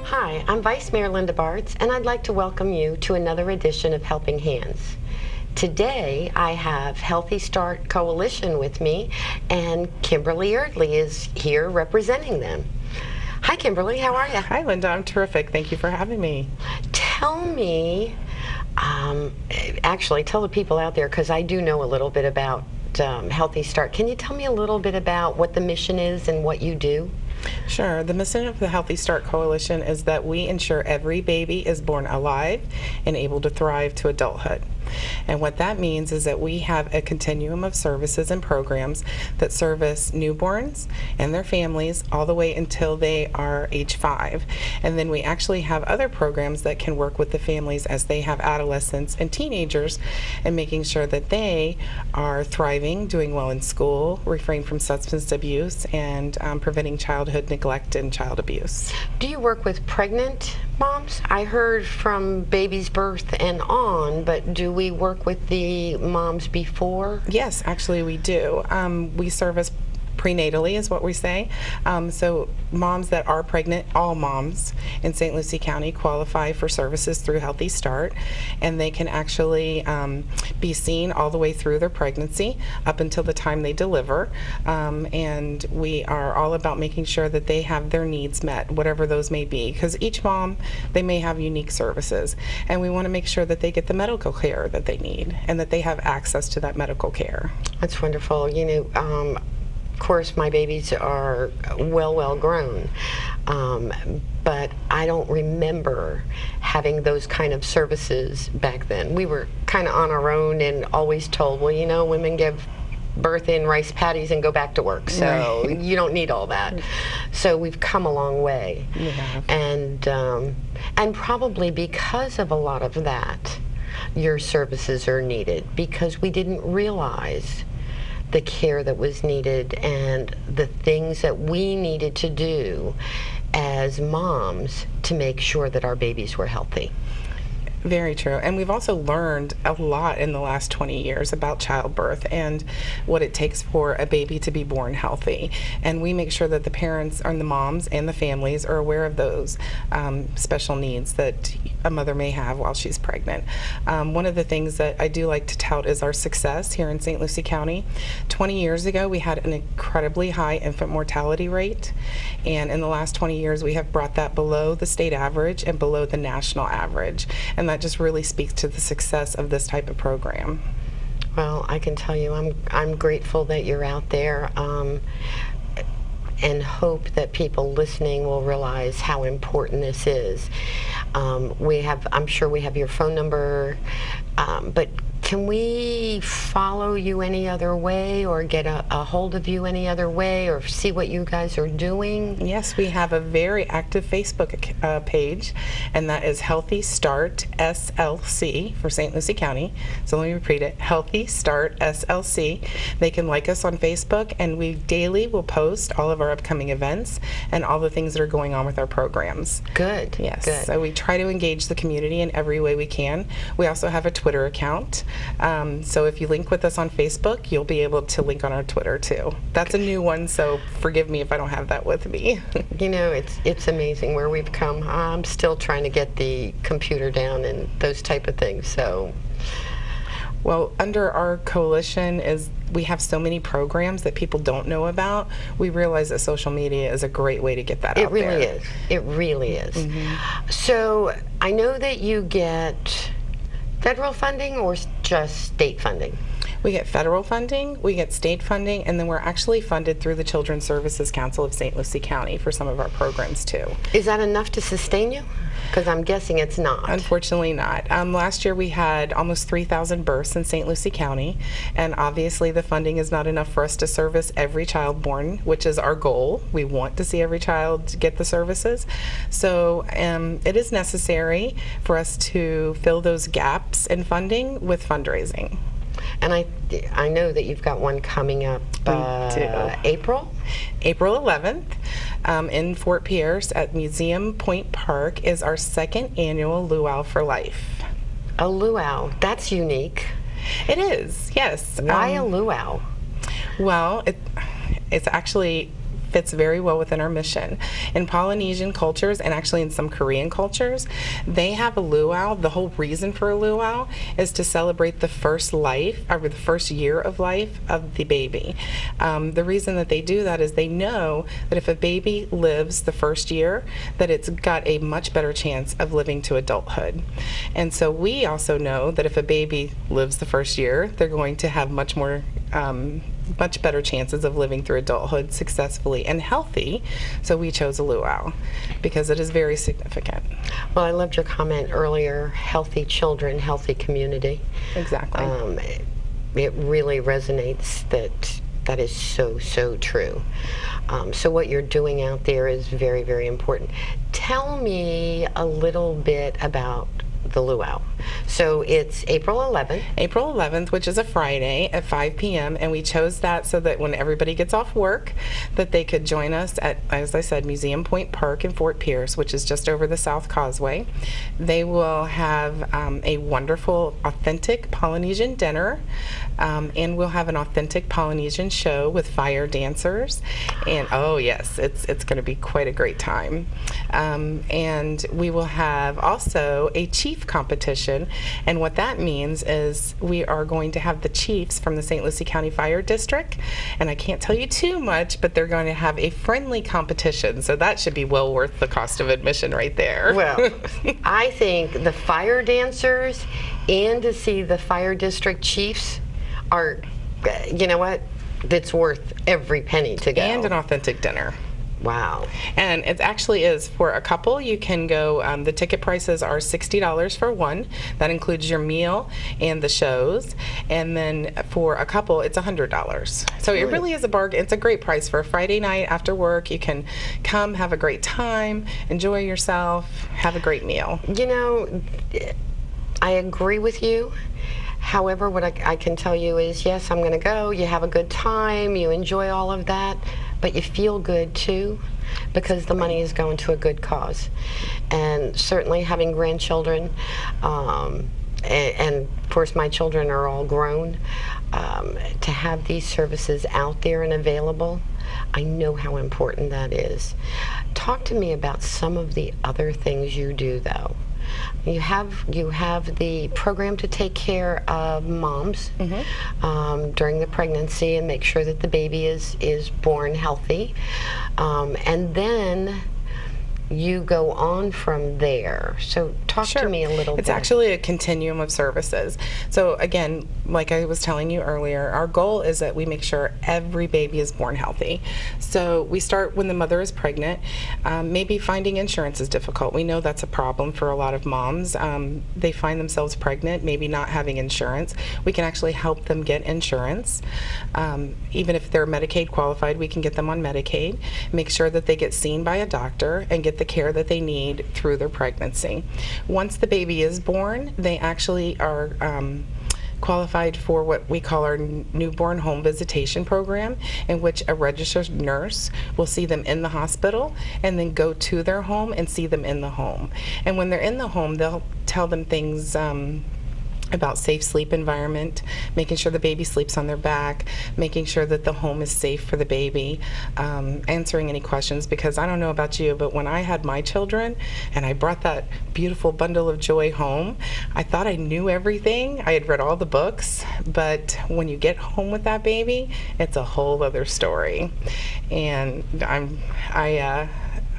Hi, I'm Vice Mayor Linda Bartz, and I'd like to welcome you to another edition of Helping Hands. Today, I have Healthy Start Coalition with me, and Kimberly Eardley is here representing them. Hi, Kimberly. How are you? Hi, Linda. I'm terrific. Thank you for having me. Tell me, actually, tell the people out there, because I do know a little bit about Healthy Start. Can you tell me a little bit about what the mission is and what you do? Sure. The mission of the Healthy Start Coalition is that we ensure every baby is born alive and able to thrive to adulthood. And what that means is that we have a continuum of services and programs that service newborns and their families all the way until they are age 5. And then we actually have other programs that can work with the families as they have adolescents and teenagers, and making sure that they are thriving, doing well in school, refrain from substance abuse, and preventing childhood neglect and child abuse. Do you work with pregnant moms? I heard from baby's birth and on, but do we work with the moms before? Yes, actually we do. We service prenatally is what we say. So moms that are pregnant, all moms in St. Lucie County qualify for services through Healthy Start, and they can actually be seen all the way through their pregnancy up until the time they deliver. And we are all about making sure that they have their needs met, whatever those may be, because each mom, they may have unique services, and we want to make sure that they get the medical care that they need and that they have access to that medical care. That's wonderful. You know, of course, my babies are well grown, but I don't remember having those kind of services back then. We were kind of on our own and always told, well, you know, women give birth in rice paddies and go back to work, so right. You don't need all that. So we've come a long way. Yeah. And probably because of a lot of that, your services are needed, because we didn't realize the care that was needed and the things that we needed to do as moms to make sure that our babies were healthy. Very true. And we've also learned a lot in the last 20 years about childbirth and what it takes for a baby to be born healthy. And we make sure that the parents and the moms and the families are aware of those special needs that a mother may have while she's pregnant. One of the things that I do like to tout is our success here in St. Lucie County. 20 years ago, we had an incredibly high infant mortality rate. And in the last 20 years, we have brought that below the state average and below the national average. And that just really speaks to the success of this type of program. Well, I can tell you I'm grateful that you're out there, and hope that people listening will realize how important this is. I'm sure we have your phone number, but can we follow you any other way, or get a hold of you any other way, or see what you guys are doing? Yes, we have a very active Facebook page, and that is Healthy Start SLC for St. Lucie County. So let me repeat it, Healthy Start SLC. They can like us on Facebook, and we daily will post all of our upcoming events and all the things that are going on with our programs. Good. Yes. Good. So we try to engage the community in every way we can. We also have a Twitter account. So if you link with us on Facebook, you'll be able to link on our Twitter too. That's a new one, so forgive me if I don't have that with me. You know, it's amazing where we've come. I'm still trying to get the computer down and those type of things. So, well, under our coalition we have so many programs that people don't know about. We realize that social media is a great way to get that out there. It really is. It really is. Mm-hmm. So I know that you get federal funding or just state funding? We get federal funding, we get state funding, and then we're actually funded through the Children's Services Council of St. Lucie County for some of our programs too. Is that enough to sustain you? Because I'm guessing it's not. Unfortunately not. Last year we had almost 3,000 births in St. Lucie County, and obviously the funding is not enough for us to service every child born, which is our goal. We want to see every child get the services. So it is necessary for us to fill those gaps in funding with fundraising. And I know that you've got one coming up April 11th in Fort Pierce at Museum Point Park is our second annual Luau for Life. A luau, that's unique. It is, yes. Why a luau? Well, it's actually fits very well within our mission. In Polynesian cultures, and actually in some Korean cultures, they have a luau. The whole reason for a luau is to celebrate the first life, or the first year of life of the baby. The reason that they do that is they know that if a baby lives the first year, that it's got a much better chance of living to adulthood. And so we also know that if a baby lives the first year, they're going to have much better chances of living through adulthood successfully and healthy. So we chose a luau because it is very significant. Well, I loved your comment earlier, healthy children, healthy community. Exactly. It really resonates that is so true. So what you're doing out there is very, very important. Tell me a little bit about the luau. So it's April 11th. April 11th, which is a Friday at 5 p.m. and we chose that so that when everybody gets off work, that they could join us at, as I said, Museum Point Park in Fort Pierce, which is just over the South Causeway. They will have a wonderful, authentic Polynesian dinner, and we'll have an authentic Polynesian show with fire dancers. And oh yes, it's going to be quite a great time. And we will have also a chief competition, and what that means is we are going to have the chiefs from the St. Lucie County Fire District, and I can't tell you too much, but they're going to have a friendly competition, so that should be well worth the cost of admission right there. Well, I think the fire dancers and to see the fire district chiefs are, you know what, that's worth every penny to go. And an authentic dinner. Wow. And it actually is for a couple. You can go, the ticket prices are $60 for one. That includes your meal and the shows. And then for a couple, it's $100. So it really is a bargain. It's a great price for a Friday night after work. You can come, have a great time, enjoy yourself, have a great meal. You know, I agree with you. However, what I can tell you is, yes, I'm going to go. You have a good time. You enjoy all of that. But you feel good too, because the money is going to a good cause. And certainly having grandchildren, and of course my children are all grown, to have these services out there and available, I know how important that is. Talk to me about some of the other things you do though. You have the program to take care of moms during the pregnancy and make sure that the baby is born healthy, and then you go on from there. So talk to me a little bit. It's actually a continuum of services. So again, like I was telling you earlier, our goal is that we make sure every baby is born healthy. So we start when the mother is pregnant. Maybe finding insurance is difficult. We know that's a problem for a lot of moms. They find themselves pregnant, maybe not having insurance. We can actually help them get insurance. Even if they're Medicaid qualified, we can get them on Medicaid, make sure that they get seen by a doctor and get the care that they need through their pregnancy. Once the baby is born, they actually are qualified for what we call our newborn home visitation program, in which a registered nurse will see them in the hospital and then go to their home and see them in the home. And when they're in the home, they'll tell them things about safe sleep environment, making sure the baby sleeps on their back, making sure that the home is safe for the baby, answering any questions, because I don't know about you, but when I had my children and I brought that beautiful bundle of joy home, I thought I knew everything. I had read all the books, but when you get home with that baby, it's a whole other story. And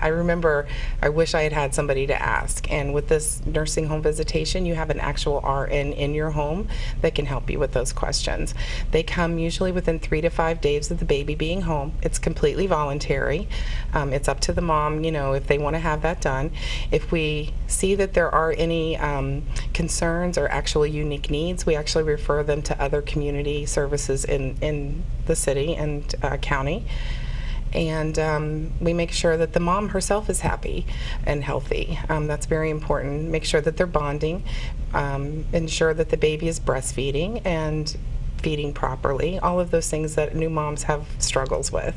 I remember, I wish I had had somebody to ask. And with this nursing home visitation, you have an actual RN in your home that can help you with those questions. They come usually within 3 to 5 days of the baby being home. It's completely voluntary. It's up to the mom, you know, if they want to have that done. If we see that there are any concerns or actually unique needs, we actually refer them to other community services in the city and county. And we make sure that the mom herself is happy and healthy. That's very important. Make sure that they're bonding, ensure that the baby is breastfeeding and feeding properly, all of those things that new moms have struggles with.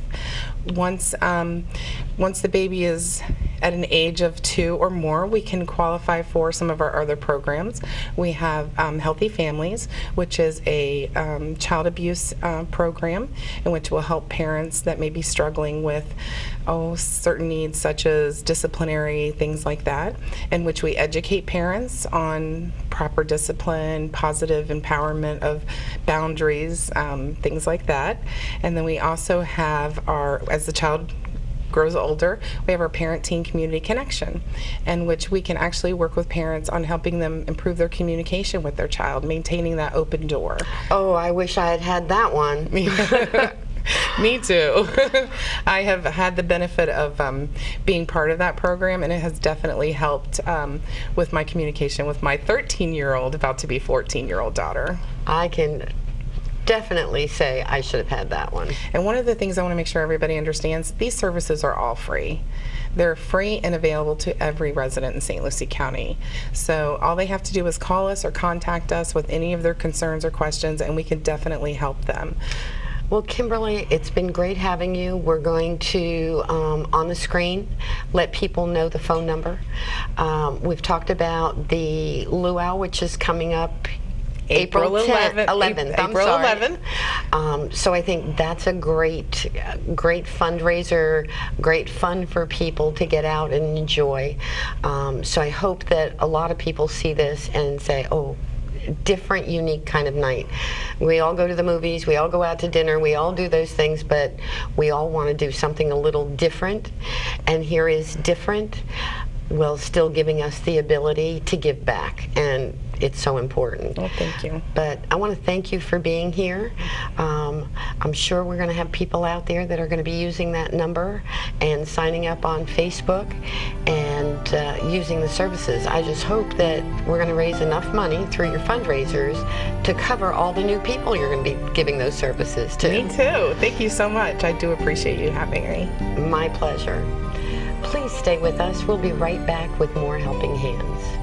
Once once the baby is at an age of 2 or more, we can qualify for some of our other programs. We have Healthy Families, which is a child abuse program in which will help parents that may be struggling with certain needs such as disciplinary, things like that, in which we educate parents on proper discipline, positive empowerment of boundaries, things like that. And then we also have as the child grows older, we have our parent-teen community connection, in which we can actually work with parents on helping them improve their communication with their child, maintaining that open door. Oh, I wish I had that one. Me too. I have had the benefit of being part of that program, and it has definitely helped with my communication with my 13-year-old, about to be 14-year-old daughter. I can definitely say I should have had that one. And one of the things I want to make sure everybody understands, these services are all free. They're free and available to every resident in St. Lucie County. So all they have to do is call us or contact us with any of their concerns or questions, and we can definitely help them. Well, Kimberly, it's been great having you. We're going to, on the screen, let people know the phone number. We've talked about the Luau, which is coming up April 11th. April 11th. So I think that's a great fundraiser, great fun for people to get out and enjoy. So I hope that a lot of people see this and say, oh, different, unique kind of night. We all go to the movies, we all go out to dinner, we all do those things, but we all want to do something a little different. And here is different, while still giving us the ability to give back. And it's so important. Well, thank you. But I want to thank you for being here. I'm sure we're going to have people out there that are going to be using that number and signing up on Facebook and using the services. I just hope that we're going to raise enough money through your fundraisers to cover all the new people you're going to be giving those services to. Me too. Thank you so much. I do appreciate you having me. My pleasure. Please stay with us. We'll be right back with more Helping Hands.